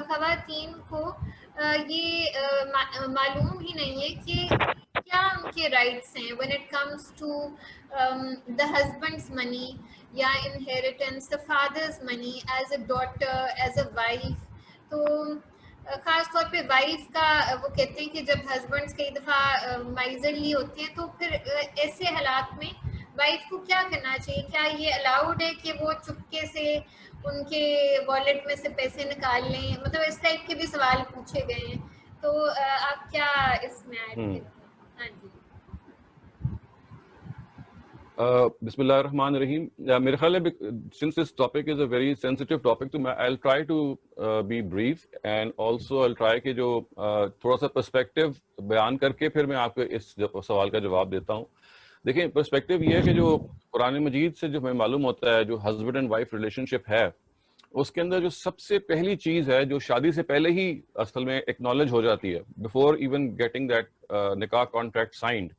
خواتین کو یہ معلوم ہی نہیں ہے کہ کیا ان کے رائٹس ہیں when it comes to the husband's money یا inheritance, the father's money as a daughter, as a wife. تو خاص طور پہ وائف کا وہ کہتے ہیں کہ جب ہسبینڈس کئی دفعہ مائزرلی ہوتے ہیں تو پھر ایسے حالات میں وائف کو کیا کرنا چاہیے؟ کیا یہ الاؤڈ ہے کہ وہ چپکے سے ان کے والیٹ میں سے پیسے نکال لیں؟ مطلب اس ٹائپ کے بھی سوال پوچھے گئے ہیں، تو آپ کیا اس میں ایڈ کریں؟ ہاں جی بسم اللہ الرحمن الرحیم. میرے خیال ہے since this topic is a very sensitive topic تو میں I'll try to be brief and also I'll try کہ جو تھوڑا سا پرسپیکٹو بیان کر کے پھر میں آپ کو اس سوال کا جواب دیتا ہوں. دیکھیں پرسپیکٹو یہ ہے کہ جو قرآن مجید سے جو ہمیں معلوم ہوتا ہے جو ہسبینڈ اینڈ وائف ریلیشن شپ ہے اس کے اندر جو سب سے پہلی چیز ہے جو شادی سے پہلے ہی اصل میں ایکنالج ہو جاتی ہے بفور ایون گیٹنگ دیٹ نکاح کانٹریکٹ سائنڈ،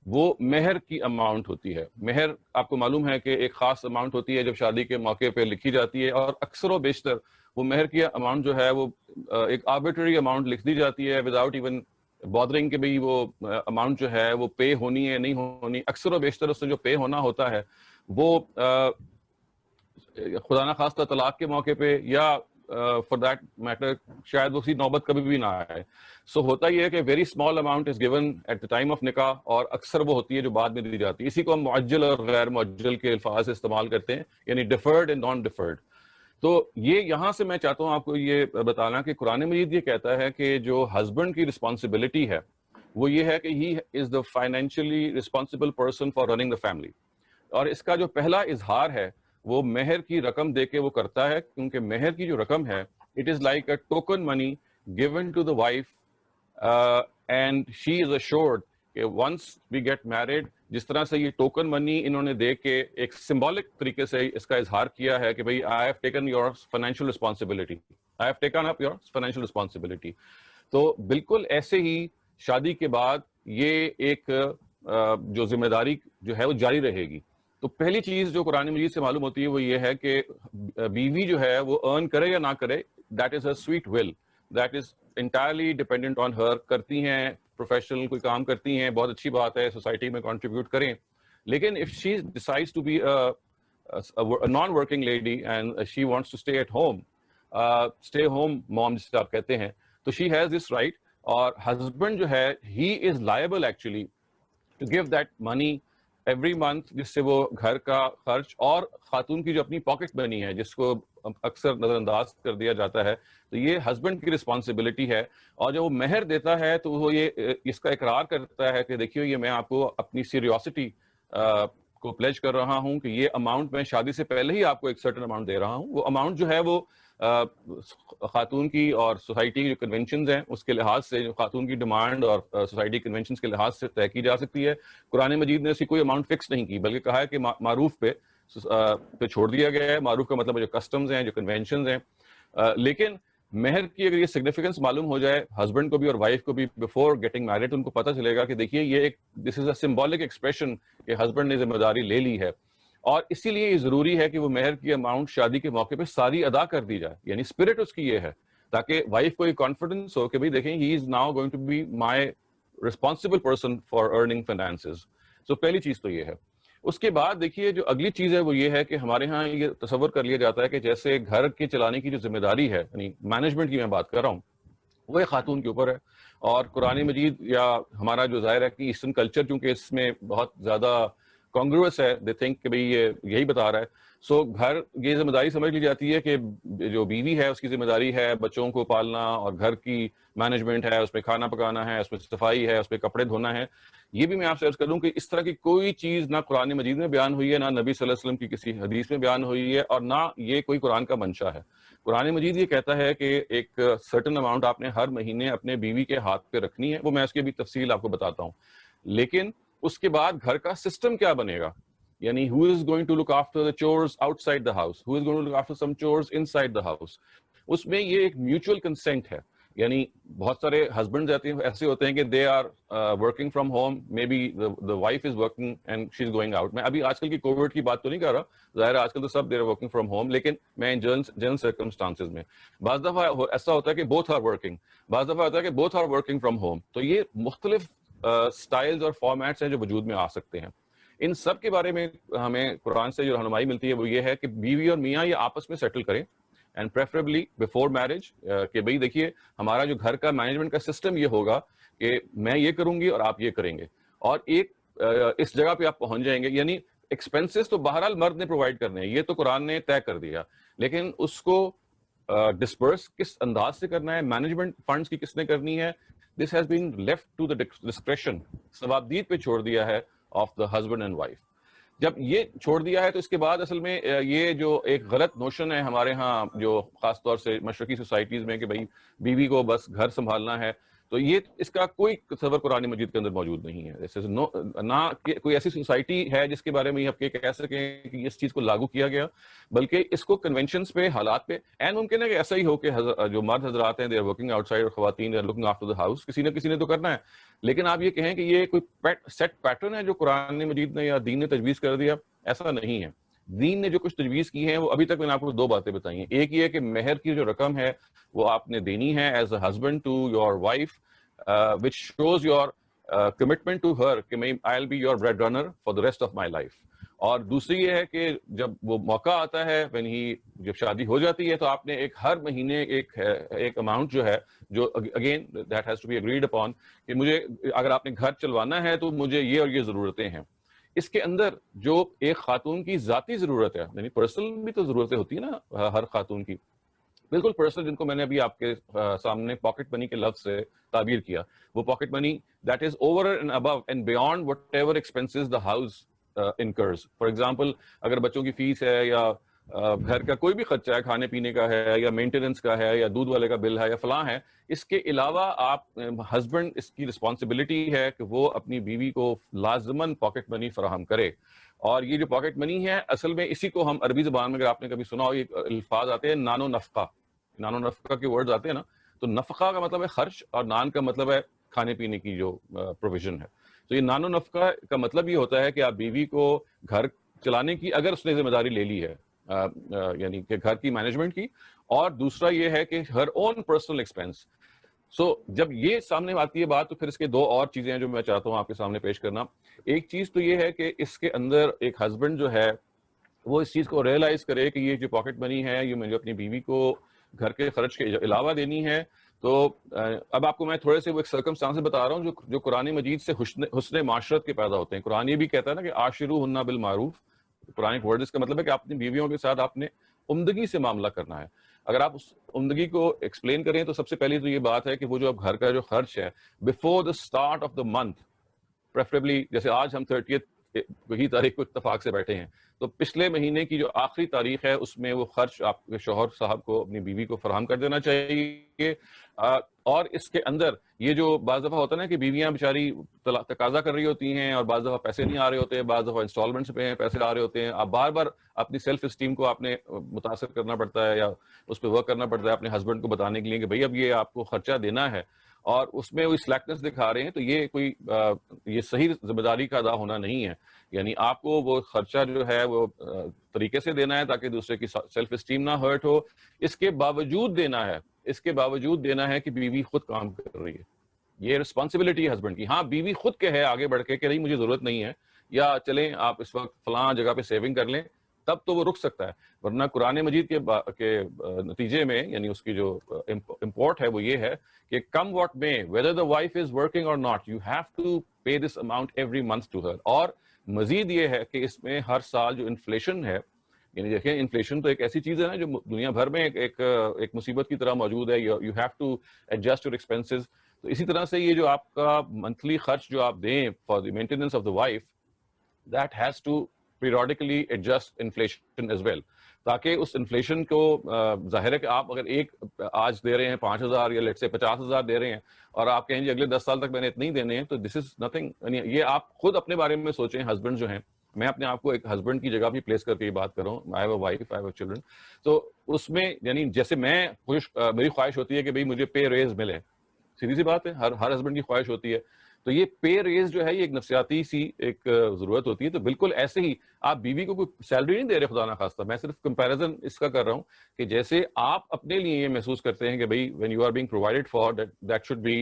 وہ مہر کی اماؤنٹ ہوتی ہے. مہر آپ کو معلوم ہے کہ ایک خاص اماؤنٹ ہوتی ہے جب شادی کے موقع پہ لکھی جاتی ہے، اور اکثر و بیشتر وہ مہر کی اماؤنٹ جو ہے وہ ایک آربیٹری اماؤنٹ لکھ دی جاتی ہے وداؤٹ ایون بادرنگ کہ بھئی وہ اماؤنٹ جو ہے وہ پے ہونی ہے نہیں ہونی. اکثر و بیشتر اس سے جو پے ہونا ہوتا ہے وہ خدا نہ خواستہ طلاق کے موقع پہ یا فار دیٹ میٹر شاید اسی نوبت کبھی بھی نہ آئے. سو ہوتا یہ ہے کہ very small amount is given at the time of nikah, اور اکثر وہ ہوتی ہے جو بعد میں دی جاتی ہے. اسی کو ہم معجل اور غیر معجل کے الفاظ استعمال کرتے ہیں، یعنی ڈیفرڈ اینڈ نان ڈیفرڈ. تو یہ یہاں سے میں چاہتا ہوں آپ کو یہ بتانا کہ قرآن مجید یہ کہتا ہے کہ جو ہسبینڈ کی رسپانسبلٹی ہے وہ یہ ہے کہ he is the financially responsible person for running the family, اور اس کا جو پہلا اظہار ہے وہ مہر کی رقم دے کے وہ کرتا ہے، کیونکہ مہر کی جو رقم ہے it is like a token money given to the wife and she is assured کہ ونس وی گیٹ میرڈ، جس طرح سے یہ ٹوکن منی انہوں نے دے کے ایک سمبولک طریقے سے اس کا اظہار کیا ہے کہ بھئی I have taken your financial responsibility, I have taken up your financial responsibility. تو بالکل ایسے ہی شادی کے بعد یہ ایک جو ذمہ داری جو ہے وہ جاری رہے گی. تو پہلی چیز جو قرآن مجید سے معلوم ہوتی ہے وہ یہ ہے کہ بیوی جو ہے وہ ارن کرے یا نہ کرے، that is a sweet will, that is entirely dependent on her. کرتی ہیں پروفیشنل کوئی کام کرتی ہیں، بہت اچھی بات ہے، سوسائٹی میں کنٹریبیوٹ کریں، لیکن if she decides to be non working lady and she wants to stay at home, stay home mom جسے آپ کہتے ہیں، تو شی ہیز دس رائٹ. اور ہسبینڈ جو ہے he is liable actually to give that money every month, جس سے وہ گھر کا خرچ اور خاتون کی جو اپنی پاکٹ بنی ہے جس کو اکثر نظر انداز کر دیا جاتا ہے، تو یہ ہسبینڈ کی رسپانسبلٹی ہے. اور جب وہ مہر دیتا ہے تو وہ یہ اس کا اقرار کرتا ہے کہ دیکھیے یہ میں آپ کو اپنی سیریوسٹی کو پلیج کر رہا ہوں کہ یہ اماؤنٹ میں شادی سے پہلے ہی آپ کو ایک سرٹن اماؤنٹ دے رہا ہوں. وہ اماؤنٹ جو ہے وہ خاتون کی اور سوسائٹی کی جو کنونشنز ہیں اس کے لحاظ سے، جو خاتون کی ڈیمانڈ اور سوسائٹی کنونشنز کے لحاظ سے طے کی جا سکتی ہے. قرآن مجید نے ایسی کوئی اماؤنٹ فکس نہیں کی، بلکہ کہا ہے کہ معروف پہ چھوڑ دیا گیا ہے. معروف کا مطلب جو کسٹمز ہیں، جو کنونشنز ہیں. لیکن مہر کی اگر یہ سگنیفیکینس معلوم ہو جائے ہسبینڈ کو بھی اور وائف کو بھی بفور گیٹنگ میرڈ، ان کو پتہ چلے گا کہ دیکھیے یہ ایک دس از اے سمبولک ایکسپریشن کہ ہسبینڈ نے ذمہ داری لے لی ہے. اور اسی لیے یہ ضروری ہے کہ وہ مہر کی اماؤنٹ شادی کے موقع پہ ساری ادا کر دی جائے، یعنی اسپرٹ اس کی یہ ہے تاکہ وائف کو ایک کانفیڈنس ہو کہ بھئی دیکھیں he is now going to be my responsible person for earning finances. So پہلی چیز تو یہ ہے. اس کے بعد دیکھیے جو اگلی چیز ہے وہ یہ ہے کہ ہمارے ہاں یہ تصور کر لیا جاتا ہے کہ جیسے گھر کے چلانے کی جو ذمہ داری ہے، یعنی مینجمنٹ کی میں بات کر رہا ہوں، وہ ایک خاتون کے اوپر ہے. اور قرآن مجید یا ہمارا جو ظاہر ہے کہ ایسٹرن کلچر چونکہ اس میں بہت زیادہ کانگروس ہے، دے تھنک کہ بھئی یہ یہی بتا رہا ہے. سو گھر یہ ذمہ داری سمجھ لی جاتی ہے کہ جو بیوی ہے اس کی ذمہ داری ہے بچوں کو پالنا اور گھر کی مینجمنٹ ہے، اس پہ کھانا پکانا ہے، اس پہ صفائی ہے، اس پہ کپڑے دھونا ہے. یہ بھی میں آپ سے عرض کر دوں کہ اس طرح کی کوئی چیز نہ قرآن مجید میں بیان ہوئی ہے، نہ نبی صلی اللہ علیہ وسلم کی کسی حدیث میں بیان ہوئی ہے، اور نہ یہ کوئی قرآن کا منشا ہے. قرآن مجید یہ کہتا ہے کہ ایک سرٹن اماؤنٹ آپ نے ہر مہینے اپنے بیوی کے ہاتھ پہ رکھنی ہے. وہ میں اس کی بھی تفصیل آپ کو بتاتا ہوں. لیکن اس کے بعد گھر کا سسٹم کیا بنے گا، یعنی who is going to look after the chores outside the house, who is going to look after some chores inside the house. اس میں یہ ایک میوچل کنسنٹ ہے یعنی بہت سارے ہسبینڈ ایسے ہوتے ہیں کہ they are working from home, may be the wife is working and she is going out. میں ابھی آج کل کی کووڈ کی بات تو نہیں کر رہا, ظاہر ہے آج کل تو سب they are working from home, لیکن میں جنرل سرکمسٹانسز میں بعض دفعہ ایسا ہوتا ہے کہ بوتھ آر ورکنگ, بعض دفعہ ہوتا ہے کہ both are working from home. تو یہ مختلف اسٹائلز اور فارمیٹس ہیں جو وجود میں آ سکتے ہیں. ان سب کے بارے میں ہمیں قرآن سے جو رہنمائی ملتی ہے وہ یہ ہے کہ بیوی اور میاں یہ آپس میں سیٹل کریں, اینڈ پریفریبلی بفور میرج, کہ بھئی دیکھیے ہمارا جو گھر کا مینجمنٹ کا سسٹم یہ ہوگا کہ میں یہ کروں گی اور آپ یہ کریں گے, اور ایک اس جگہ پہ آپ پہنچ جائیں گے. یعنی ایکسپینسز تو بہرحال مرد نے پرووائڈ کرنے ہیں, یہ تو قرآن نے طے کر دیا, لیکن اس کو ڈسپرس کس انداز سے کرنا ہے, مینجمنٹ فنڈز کی کس نے کرنی ہے, this has been left to the discretion, ثوابدید پہ چھوڑ دیا ہے of the husband and wife. جب یہ چھوڑ دیا ہے تو اس کے بعد اصل میں یہ جو ایک غلط نوشن ہے ہمارے ہاں جو خاص طور سے مشرقی سوسائٹیز میں کہ بھائی بیوی کو بس گھر سنبھالنا ہے, تو یہ اس کا کوئی تصور قرآن مجید کے اندر موجود نہیں ہے. نہ کوئی ایسی سوسائٹی ہے جس کے بارے میں آپ کہہ سکیں کہ اس چیز کو لاگو کیا گیا, بلکہ اس کو کنونشنز پہ, حالات پہ, این ممکن ہے کہ ایسا ہی ہو کہ جو مرد حضرات ہیں they are working outside اور خواتین are looking after the house, کسی نے تو کرنا ہے. لیکن آپ یہ کہیں کہ یہ کوئی سیٹ پیٹرن ہے جو قرآن مجید نے یا دین نے تجویز کر دیا, ایسا نہیں ہے. دین نے جو کچھ تجویز کی ہیں وہ ابھی تک میں نے آپ کو دو باتیں بتائی ہیں. ایک یہ کہ مہر کی جو رقم ہے وہ آپ نے دینی ہے as a husband to your wife, which shows your commitment to her کہ میں I'll be your breadwinner for the rest of my life. اور دوسری یہ ہے کہ جب وہ موقع آتا ہے جب شادی ہو جاتی ہے تو آپ نے ایک ہر مہینے ایک اماؤنٹ جو ہے جو again that has to be agreed upon کہ مجھے اگر آپ نے گھر چلوانا ہے تو مجھے یہ اور یہ ضرورتیں ہیں. اس کے اندر جو ایک خاتون کی ذاتی ضرورت ہے, یعنی پرسنل بھی تو ضرورتیں ہوتی ہیں نا ہر خاتون کی, بالکل پرسنل, جن کو میں نے ابھی آپ کے سامنے پاکٹ منی کے لفظ سے تعبیر کیا, وہ pocket money that is over and above and beyond whatever expenses the house incurs. For example اگر بچوں کی فیس ہے یا گھر کا کوئی بھی خرچہ ہے, کھانے پینے کا ہے یا مینٹیننس کا ہے یا دودھ والے کا بل ہے یا فلاں ہے, اس کے علاوہ آپ ہسبینڈ اس کی رسپانسبلٹی ہے کہ وہ اپنی بیوی کو لازماً پاکٹ منی فراہم کرے. اور یہ جو پاکٹ منی ہے اصل میں اسی کو ہم عربی زبان میں اگر آپ نے کبھی سنا ہو یہ الفاظ آتے ہیں نان و نفقہ, نان و نفقہ کے ورڈز آتے ہیں نا, تو نفقہ کا مطلب ہے خرچ اور نان کا مطلب ہے کھانے پینے کی جو پروویژن ہے. تو یہ نان و نفقہ کا مطلب یہ ہوتا ہے کہ آپ بیوی کو گھر چلانے کی اگر اس نے ذمہ داری لے لی ہے, یعنی کہ گھر کی مینجمنٹ کی, اور دوسرا یہ ہے کہ ہر اون پرسنل ایکسپینس. سو جب یہ سامنے آتی ہے بات تو پھر اس کے دو اور چیزیں ہیں جو میں چاہتا ہوں آپ کے سامنے پیش کرنا. ایک چیز تو یہ ہے کہ اس کے اندر ایک ہسبینڈ جو ہے وہ اس چیز کو ریئلائز کرے کہ یہ جو پاکٹ منی ہے یہ مجھے اپنی بیوی کو گھر کے خرچ کے علاوہ دینی ہے. تو اب آپ کو میں تھوڑے سے وہ ایک سرکمسٹانس بتا رہا ہوں جو قرآن مجید سے حسن معاشرت کے پیدا ہوتے ہیں. قرآن یہ بھی کہتا ہے نا کہ عاشروہن بالمعروف, قرآن ورڈ اس کا مطلب ہے کہ اپنی بیویوں کے ساتھ آپ نے عمدگی سے معاملہ کرنا ہے. اگر آپ اس عمدگی کو ایکسپلین کریں تو سب سے پہلی تو یہ بات ہے کہ وہ جو اب گھر کا جو خرچ ہے before the start of the month, preferably جیسے آج ہم 30th وہی تاریخ کو اتفاق سے بیٹھے ہیں, تو پچھلے مہینے کی جو آخری تاریخ ہے اس میں وہ خرچ آپ کے شوہر صاحب کو اپنی بیوی کو فراہم کر دینا چاہیے. اور اس کے اندر یہ جو بعض دفعہ ہوتا ہے نا کہ بیویاں بیچاری تقاضا کر رہی ہوتی ہیں اور بعض دفعہ پیسے نہیں آ رہے ہوتے ہیں, بعض دفعہ انسٹالمنٹس پہ پیسے آ رہے ہوتے ہیں, آپ بار بار اپنی سیلف اسٹیم کو آپ نے متاثر کرنا پڑتا ہے یا اس پہ ورک کرنا پڑتا ہے اپنے ہسبینڈ کو بتانے کے لیے کہ بھائی اب یہ آپ کو خرچہ دینا ہے, اور اس میں وہ سلیکٹنس دکھا رہے ہیں, تو یہ کوئی یہ صحیح ذمہ داری کا ادا ہونا نہیں ہے. یعنی آپ کو وہ خرچہ جو ہے وہ طریقے سے دینا ہے تاکہ دوسرے کی سیلف اسٹیم نہ ہرٹ ہو. اس کے باوجود دینا ہے کہ بیوی خود کام کر رہی ہے, یہ رسپانسبلٹی ہے ہسبینڈ کی. ہاں بیوی خود کہے آگے بڑھ کے کہ نہیں مجھے ضرورت نہیں ہے, یا چلیں آپ اس وقت فلاں جگہ پہ سیونگ کر لیں, تب تو وہ رک سکتا ہے. ورنہ قرآن مجید کے نتیجے میں یعنی اس کی جو امپورٹ ہے وہ یہ ہے کہ کم واٹ میں whether the wife is working or not you have to pay this amount every month to her. اور مزید یہ ہے کہ اس میں ہر سال جو انفلیشن ہے, یعنی دیکھیں انفلیشن تو ایک ایسی چیز ہے نا جو دنیا بھر میں ایک مصیبت کی طرح موجود ہے. you have to adjust your expenses. تو اسی طرح سے یہ جو آپ کا منتھلی خرچ جو آپ دیں for the maintenance of the wife, that has to periodically adjust inflation as well, تاکہ اس انفلیشن کو ظاہر ہے کہ آپ اگر ایک آج دے رہے ہیں 5,000 یا لیٹ سے 50,000 دے رہے ہیں اور آپ کہیں جی اگلے 10 سال تک میں نے اتنے ہی دینے ہیں, تو دس از نتھنگ. یہ آپ خود اپنے بارے میں سوچیں, ہسبینڈ جو ہیں میں اپنے آپ کو ایک ہسبینڈ کی جگہ بھی پلیس کر کے یہ بات کر رہا ہوں, I have a wife, I have children, تو اس میں یعنی جیسے میری خواہش ہوتی ہے کہ بھئی مجھے پے ریز ملے, سیدھی سی بات ہے, ہر ہسبینڈ کی خواہش ہوتی ہے, تو یہ پے ریز جو ہے یہ ایک نفسیاتی سی ایک ضرورت ہوتی ہے. تو بالکل ایسے ہی آپ بیوی کو کوئی سیلری نہیں دے رہے خدا نہ خواستہ, میں صرف کمپیریزن اس کا کر رہا ہوں کہ جیسے آپ اپنے لیے یہ محسوس کرتے ہیں کہ بھئی when you are being provided for that should be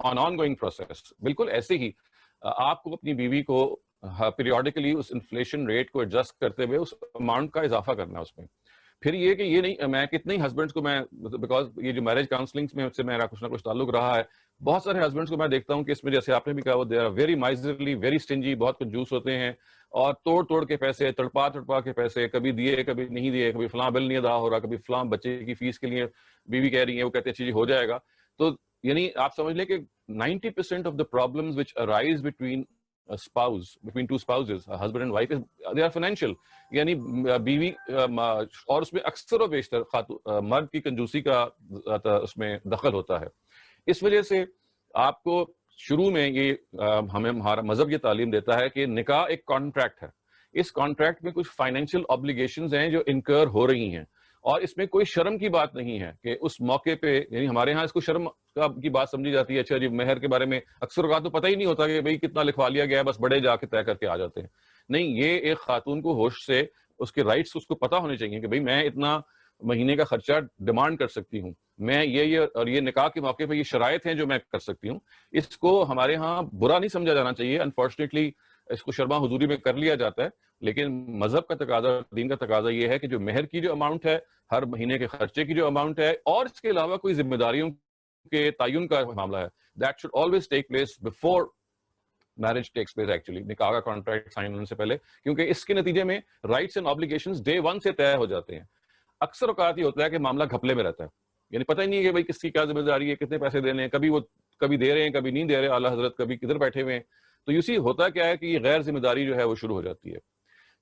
an ongoing process, بالکل ایسے ہی آپ کو اپنی بیوی کو پیریوڈیکلی اس انفلیشن ریٹ کو ایڈجسٹ کرتے ہوئے اس اماؤنٹ کا اضافہ کرنا ہے اس میں. پھر یہ کہ یہ نہیں, میں کتنے ہی ہسبینڈس کو میں, بیکاز یہ جو میرج کاؤنسلنگ میں سے میرا کچھ نہ کچھ تعلق رہا ہے, بہت سارے ہسبینڈس کو میں دیکھتا ہوں کہ اس میں جیسے آپ نے بھی کہا وہ they are very miserly, very stingy, بہت کنجوس ہوتے ہیں, اور توڑ کے پیسے, تڑپا کے پیسے, کبھی دیے کبھی نہیں دیے, کبھی فلاں بل نہیں ادا ہو رہا, کبھی فلاں بچے کی فیس کے لیے بیوی کہہ رہی ہے, وہ کہتے ہیں اچھی جی ہو جائے گا. تو یعنی آپ سمجھ لیں کہ 90% of the problems which arise between between two spouses, a husband and wife, they are financial. یعنی بیوی, اور اس میں اکثر و بیشتر مرد کی کنجوسی کا اس میں دخل ہوتا ہے. اس وجہ سے آپ کو شروع میں یہ ہمارا مذہب یہ تعلیم دیتا ہے کہ نکاح ایک کانٹریکٹ ہے, اس کانٹریکٹ میں کچھ فائنینشیل آبلیگیشنز ہیں جو انکر ہو رہی ہیں, اور اس میں کوئی شرم کی بات نہیں ہے کہ اس موقع پہ, یعنی ہمارے ہاں اس کو شرم کی بات سمجھی جاتی ہے. اچھا جی مہر کے بارے میں اکثر اوقات تو پتہ ہی نہیں ہوتا کہ بھئی کتنا لکھوا لیا گیا ہے, بس بڑے جا کے طے کر کے آ جاتے ہیں. نہیں, یہ ایک خاتون کو ہوش سے اس کے رائٹس اس کو پتہ ہونے چاہیے کہ بھئی میں اتنا مہینے کا خرچہ ڈیمانڈ کر سکتی ہوں, میں یہ اور یہ نکاح کے موقع پہ یہ شرائط ہیں جو میں کر سکتی ہوں. اس کو ہمارے ہاں برا نہیں سمجھا جانا چاہیے, انفارچونیٹلی اس کو شرما حضوری میں کر لیا جاتا ہے, لیکن مذہب کا تقاضا, دین کا تقاضا یہ ہے کہ جو مہر کی جو اماؤنٹ ہے, ہر مہینے کے خرچے کی جو اماؤنٹ ہے, اور اس کے علاوہ کوئی ذمہ داریوں کے تعین کا معاملہ ہے, that should always take place before marriage takes place actually, نکاح کا کانٹریکٹ سائن ہونے سے پہلے, کیونکہ اس کے نتیجے میں rights and obligations day one سے طے ہو جاتے ہیں. اکثر اوقات یہ ہوتا ہے کہ معاملہ گھپلے میں رہتا ہے, یعنی پتہ ہی نہیں ہے کہ بھئی کس کی کیا ذمہ داری ہے, کتنے پیسے دینے ہیں, کبھی دے رہے ہیں کبھی نہیں دے رہے اعلیٰ حضرت, کبھی کدھر بیٹھے ہوئے ہیں. تو یو سی ہوتا کیا ہے کہ یہ غیر ذمہ داری جو ہے وہ شروع ہو جاتی ہے.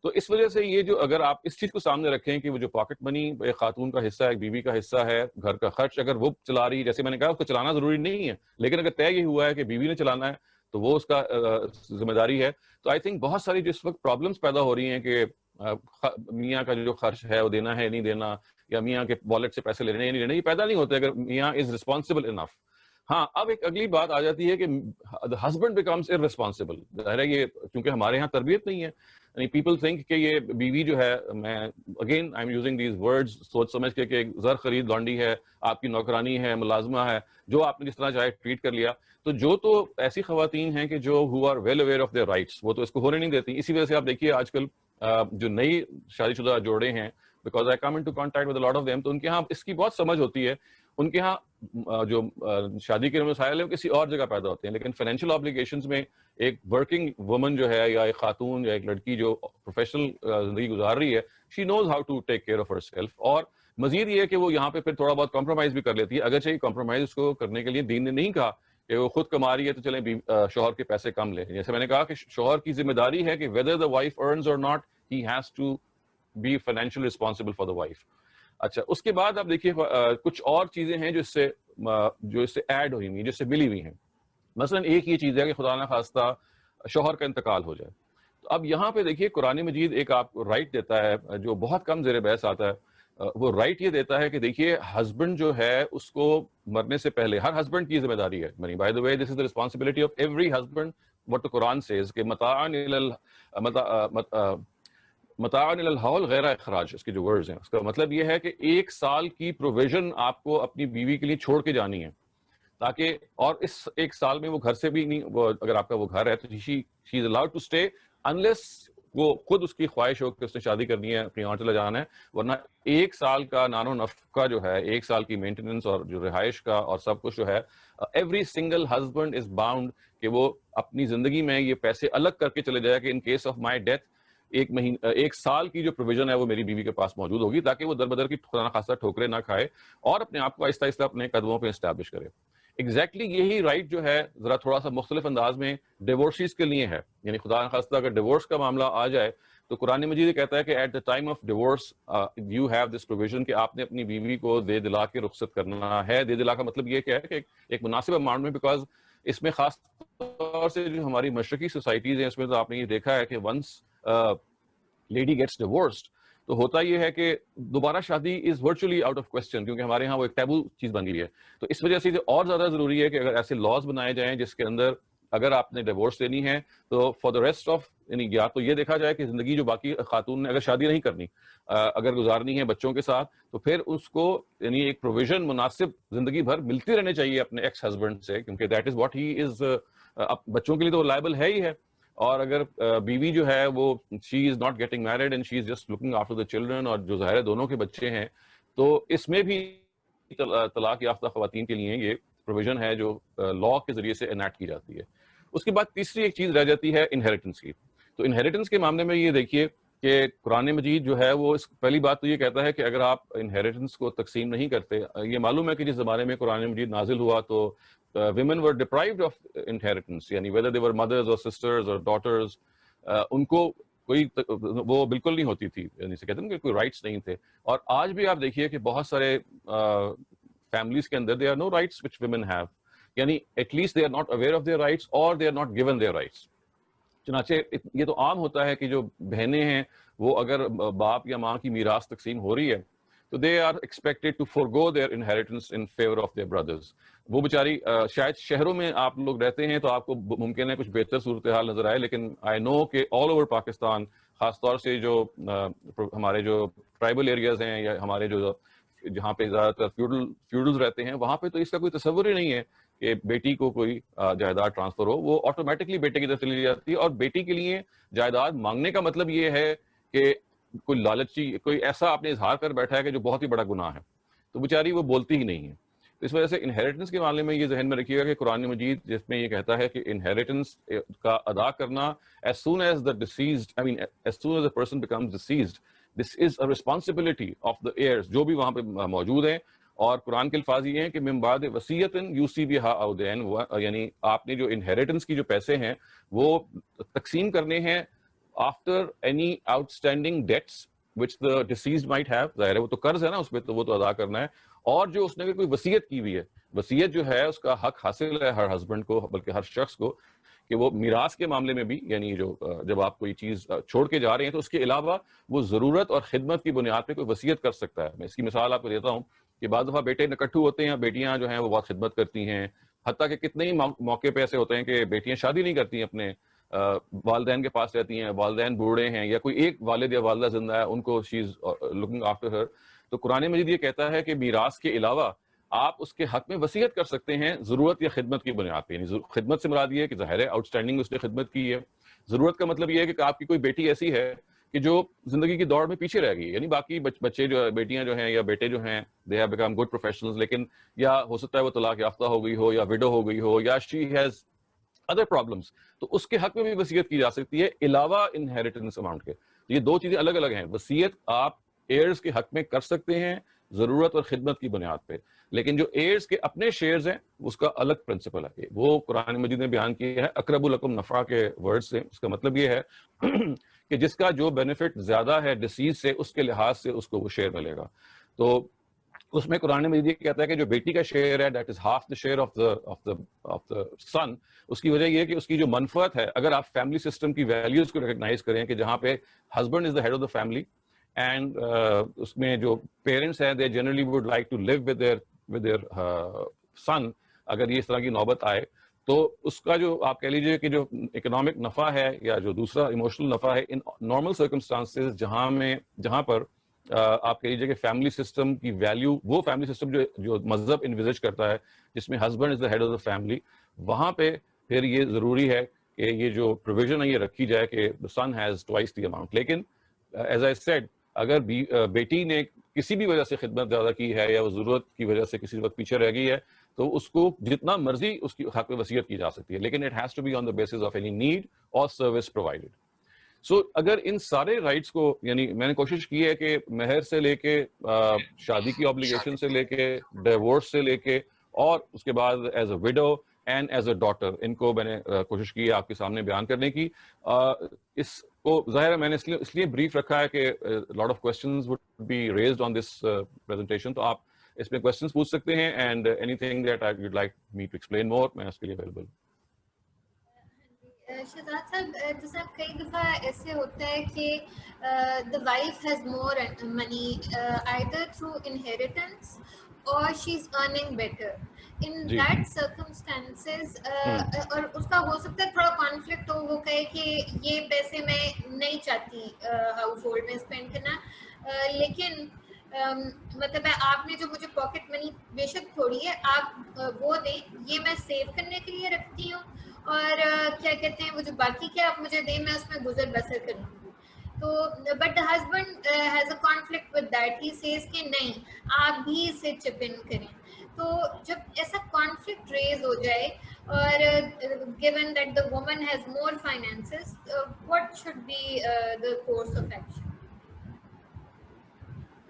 تو اس وجہ سے یہ جو, اگر آپ اس چیز کو سامنے رکھیں کہ وہ جو پاکٹ منی ایک خاتون کا حصہ ہے, ایک بیوی کا حصہ ہے, گھر کا خرچ اگر وہ چلا رہی ہے, جیسے میں نے کہا اس کو چلانا ضروری نہیں ہے, لیکن اگر طے یہ ہوا ہے کہ بیوی نے چلانا ہے تو وہ اس کا ذمہ داری ہے. تو آئی تھنک بہت ساری جس وقت پرابلمس پیدا ہو رہی ہیں کہ میاں کا جو خرچ ہے وہ دینا ہے نہیں دینا, یا میاں کے والیٹ سے پیسے لینے ہیں نہیں لینے, یہ پیدا نہیں ہوتے اگر میاں از ریسپانسبل انف. ہاں, اب ایک اگلی بات آ جاتی ہے کہ ہسبینڈ بیکمس ارریسپانسبل. ظاہر ہے یہ کیونکہ ہمارے یہاں تربیت نہیں ہے, یعنی پیپل تھنک کہ یہ بیوی جو ہے, میں again I am using these words سوچ سمجھ کے کہ زر خرید لانڈی ہے, آپ کی نوکرانی ہے, ملازمہ ہے, جو آپ نے جس طرح چاہے ٹریٹ کر لیا. تو ایسی خواتین ہیں کہ جو who are well aware of their rights, وہ تو اس کو ہونے نہیں دیتی. اسی وجہ سے آپ دیکھیے آج کل جو نئی شادی شدہ جوڑے ہیں, because I come into contact with a lot of them, تو ان کے ہاں اس کی بہت سمجھ ہوتی ہے. ان کے ہاں جو شادی کے مسائل ہیں کسی اور جگہ پیدا ہوتے ہیں, لیکن فائنینشیل آبلیگیشنز میں ایک ورکنگ وومن جو ہے, یا ایک خاتون یا ایک لڑکی جو پروفیشنل زندگی گزار رہی ہے, she knows how to take care of herself. اور مزید یہ کہ وہ یہاں پہ پھر تھوڑا بہت کمپرومائز بھی کر لیتی ہے, اگرچہ یہ کمپرومائز اس کو کرنے کے لیے دین نے نہیں کہا کہ وہ خود کما رہی ہے تو چلیں شوہر کے پیسے کم لیں. جیسے میں نے کہا کہ شوہر کی ذمہ داری ہے کہ whether the wife earns or not, he has to be financially responsible for the wife. اچھا, اس کے بعد آپ دیکھیے کچھ اور چیزیں ہیں جو اس سے ایڈ ہوئی ہوئی, جس سے ملی ہوئی ہیں. مثلا ایک یہ چیز ہے کہ خدا نہ خواستہ شوہر کا انتقال ہو جائے. تو اب یہاں پہ دیکھیے قرآن مجید ایک آپ کو رائٹ دیتا ہے جو بہت کم زیر بحث آتا ہے. وہ رائٹ یہ دیتا ہے کہ دیکھیے ہسبینڈ جو ہے اس کو مرنے سے پہلے, ہر ہسبینڈ کی ذمہ داری ہے, by the way this is the responsibility of every husband, what the Quran says کہ متاعن الحول غیر اخراج, اس کے جو ورڈز ہیں اس کا مطلب یہ ہے کہ 1 سال کی پروویژن آپ کو اپنی بیوی کے لیے چھوڑ کے جانی ہے, تاکہ اور اس 1 سال میں وہ گھر سے بھی نہیں, اگر آپ کا وہ گھر ہے تو she is allowed to stay unless وہ خود اس کی خواہش ہو کہ اس نے شادی کرنی ہے, اپنی اور چلا جانا ہے, ورنہ 1 سال کا نان و نفقہ جو ہے, 1 سال کی مینٹیننس اور جو رہائش کا اور سب کچھ جو ہے, every single husband is bound کہ وہ اپنی زندگی میں یہ پیسے الگ کر کے چلے جائے کہ ان کیس آف مائی ڈیتھ 1 سال کی جو پروویژن ہے وہ میری بیوی کے پاس موجود ہوگی, تاکہ وہ در بدر کی خدا نخواستہ ٹھوکریں نہ کھائے اور اپنے آپ کو آہستہ آہستہ اپنے قدموں پہ اسٹیبلش کرے. ایگزیکٹلی یہی رائٹ جو ہے ذرا تھوڑا سا مختلف انداز میں ڈیورسیز کے لیے ہے. یعنی خدا نخواستہ اگر ڈیورس کا معاملہ آ جائے تو قرآن مجید یہ کہتا ہے کہ at the time of divorce you have this provision کہ آپ نے اپنی بیوی کو دے دلا کے رخصت کرنا ہے. دے دلا کا مطلب یہ کیا ہے کہ ایک مناسب اماؤنٹ میں, بیکاز اس میں خاص طور سے جو ہماری مشرقی سوسائٹیز ہیں اس میں تو آپ نے یہ دیکھا ہے کہ ونس lady gets divorced, تو ہوتا یہ ہے کہ دوبارہ شادی از ورچولی آؤٹ آف کوشچن, کیونکہ ہمارے ہاں وہ ایک ٹیبو چیز بن گئی ہے. تو اس وجہ سے اور زیادہ ضروری ہے کہ اگر ایسے لاز بنائے جائیں جس کے اندر اگر آپ نے ڈیورس لینی ہے تو فار دا ریسٹ آف, یعنی یا تو یہ دیکھا جائے کہ زندگی جو باقی خاتون نے اگر شادی نہیں کرنی, اگر گزارنی ہے بچوں کے ساتھ, تو پھر اس کو یعنی ایک پروویژن مناسب زندگی بھر ملتی رہنی چاہیے اپنے ایکس ہسبینڈ سے, کیونکہ دیٹ از واٹ ہی از, بچوں کے لیے تو لائبل ہے ہی ہے. اور اگر بیوی جو ہے وہ she is not getting married and she is just looking after the children, اور جو ظاہر ہے دونوں کے بچے ہیں, تو اس میں بھی طلاق یافتہ خواتین کے لیے یہ پروویژن ہے جو لا کے ذریعے سے انیکٹ کی جاتی ہے. اس کے بعد تیسری ایک چیز رہ جاتی ہے انہیریٹنس کی. تو انہیریٹنس کے معاملے میں یہ دیکھیے کہ قرآن مجید جو ہے وہ پہلی بات تو یہ کہتا ہے کہ اگر آپ انہیریٹنس کو تقسیم نہیں کرتے, یہ معلوم ہے کہ جس زمانے میں قرآن مجید نازل ہوا تو women were deprived of inheritance, یعنی whether they were mothers or sisters or daughters, ان کو کوئی وہ بالکل نہیں ہوتی تھی, یعنی سے کہتے ہیں کہ کوئی رائٹس نہیں تھے. اور آج بھی آپ دیکھیے کہ بہت سارے فیملیز کے اندر there are no rights which women have, یعنی at least they are not aware of their rights or they are not given their rights. چنانچہ یہ تو عام ہوتا ہے کہ جو بہنیں ہیں وہ اگر باپ یا ماں کی میراث تقسیم ہو رہی ہے تو they are expected to forgo their inheritance in favor of their brothers. وہ بیچاری شاید شہروں میں آپ لوگ رہتے ہیں تو آپ کو ممکن ہے کچھ بہتر صورتحال نظر آئے, لیکن I know کہ all over پاکستان, خاص طور سے جو ہمارے جو ٹرائبل ایریاز ہیں یا ہمارے جو جہاں پہ زیادہ تر فیوڈلز رہتے ہیں, وہاں پہ تو اس کا کوئی تصور ہی نہیں ہے کہ بیٹی کو کوئی جائیداد ٹرانسفر ہو, وہ آٹومیٹکلی بیٹے کی طرف چلی جاتی ہے. اور بیٹی کے لیے جائیداد مانگنے کا مطلب یہ ہے کہ کوئی لالچی, کوئی ایسا آپ نے اظہار کر بیٹھا ہے کہ جو بہت ہی بڑا گناہ ہے, تو بیچاری وہ بولتی ہی نہیں ہے. تو اس وجہ سے انہیریٹنس کے معاملے میں یہ ذہن میں رکھیے گا کہ قرآن مجید جس میں یہ کہتا ہے کہ انہیریٹنس کا ادا کرنا as soon as the deceased, I mean as soon as the person becomes deceased, this is a responsibility of the heirs, جو بھی وہاں پہ موجود ہیں. اور قرآن کے الفاظ یہ ہیں کہ من بعد وصیۃ یوصی بہا او دین, یعنی آپ نے جو انہیریٹنس کی جو پیسے ہیں وہ تقسیم کرنے ہیں after any outstanding debts which the deceased might have. ظاہر ہے وہ تو قرض ہے نا اس پہ, تو وہ تو ادا کرنا ہے. اور جو اس نے کوئی وصیت کی ہوئی ہے, وصیت جو ہے اس کا حق حاصل ہے ہر ہسبینڈ کو, بلکہ ہر شخص کو, کہ وہ میراث کے معاملے میں بھی, یعنی جو جب آپ کوئی چیز چھوڑ کے جا رہے ہیں تو اس کے علاوہ وہ ضرورت اور خدمت کی بنیاد پہ کوئی وصیت کر سکتا ہے. میں اس کی مثال آپ کو دیتا ہوں کہ بعض دفعہ بیٹے نکٹھو ہوتے ہیں, بیٹیاں جو ہیں وہ بہت خدمت کرتی ہیں, حتیٰ کہ کتنے ہی موقع پہ ایسے ہوتے ہیں کہ بیٹیاں شادی نہیں کرتی ہیں, اپنے والدین کے پاس رہتی ہیں, والدین بوڑھے ہیں یا کوئی ایک والد یا والدہ زندہ ہے, ان کو شی از لکنگ آفٹر ہر. تو قرآن مجید یہ کہتا ہے کہ میراث کے علاوہ آپ اس کے حق میں وصیت کر سکتے ہیں ضرورت یا خدمت کی بنیاد پہ. یعنی خدمت سے مراد یہ ہے کہ ظاہر ہے آؤٹ اسٹینڈنگ اس نے خدمت کی ہے. ضرورت کا مطلب یہ ہے کہ آپ کی کوئی بیٹی ایسی ہے کہ جو زندگی کی دوڑ میں پیچھے رہ گئی, یعنی باقی بچے جو بیٹیاں جو ہیں یا بیٹے جو ہیں they have become good professionals, لیکن یا ہو سکتا ہے وہ طلاق یافتہ ہو گئی ہو یا وڈو ہو گئی ہو یا she has other problems, تو اس کے حق میں بھی وصیت کی جا سکتی ہے علاوہ انہیریٹنس اماؤنٹ کے. یہ دو چیزیں الگ الگ ہیں. وصیت آپ ایئرز کے حق میں کر سکتے ہیں ضرورت اور خدمت کی بنیاد پہ, لیکن جو ایئرز کے اپنے شیئرز ہیں اس کا الگ پرنسپل ہے. وہ قرآن مجید نے بیان کیا ہے اقرب لکم نفع کے ورڈ سے. اس کا مطلب یہ ہے کہ جس کا جو بینیفٹ زیادہ ہے ڈسیز سے, اس کے لحاظ سے اس کو وہ شیئر ملے گا. تو اس میں قرآن مجید یہ کہتا ہے کہ جو بیٹی کا شیئر ہے that is half the share of the son. اس کی وجہ یہ ہے کہ اس کی جو منفعت ہے, اگر آپ فیملی سسٹم کی ویلیوز کو ریکگنائز کریں کہ جہاں پہ husband is the head of the family and اس میں جو پیرنٹس ہیں they generally would like to live with their son, اگر یہ اس طرح کی نوبت آئے تو اس کا جو آپ کہہ لیجیے کہ جو اکنامک نفع ہے یا جو دوسرا ایموشنل نفع ہے ان نارمل سرکمسٹانسز جہاں پر آپ کہہ لیجیے کہ فیملی سسٹم کی ویلیو, وہ فیملی سسٹم جو مذہب انویزج کرتا ہے جس میں husband is the head of the family, وہاں پہ پھر یہ ضروری ہے کہ یہ جو پروویژن ہے یہ رکھی جائے کہ سن ہیز ٹوائس دی اماؤنٹ. لیکن ایز آئی سیڈ اگر بیٹی نے کسی بھی وجہ سے خدمت زیادہ کی ہے یا وہ ضرورت کی وجہ سے کسی وقت پیچھے رہ گئی ہے تو اس کو جتنا مرضی اس کی حق میں وصیت کی جا سکتی ہے, لیکن it has to be on the basis of any need اور سروس پرووائڈیڈ. سو اگر ان سارے رائٹس کو, یعنی میں نے کوشش کی ہے کہ مہر سے لے کے شادی کی obligation سے لے کے ڈیورس سے لے کے اور اس کے بعد as a widow and as a daughter, ان کو میں نے کوشش کی ہے آپ کے سامنے بیان کرنے کی. اس کو ظاہر ہے میں نے اس لیے بریف رکھا ہے کہ lot of questions would be raised on this presentation, تو آپ اس میں کوسچنز پوچھ سکتے ہیں and anything that I would like me to explain more, میں اس کے لیے اویلیبل. شہزاد صاحب جیسا کئی دفعہ ایسے ہوتا ہے کہ the wife has more money either through inheritance or she's earning better. In G that circumstances اور اس کا ہو سکتا ہے تھوڑا کانفلکٹ ہو, وہ کہے کہ یہ پیسے میں نہیں چاہتی ہاؤس ہولڈ میں اسپینڈ کرنا, لیکن مطلب ہے آپ نے جو مجھے پاکٹ منی بے شک تھوڑی ہے آپ وہ دیں, یہ میں سیو کرنے کے لیے رکھتی ہوں, اور کیا کہتے ہیں وہ جو باقی کیا آپ مجھے دیں میں اس میں گزر بسر کروں. تو but the husband has a conflict with that, he says کہ نہیں آپ بھی اسے چپ ان کریں. تو جب ایسا کانفلکٹ ریز ہو جائے اور given that the woman has more finances, what should be the course of action?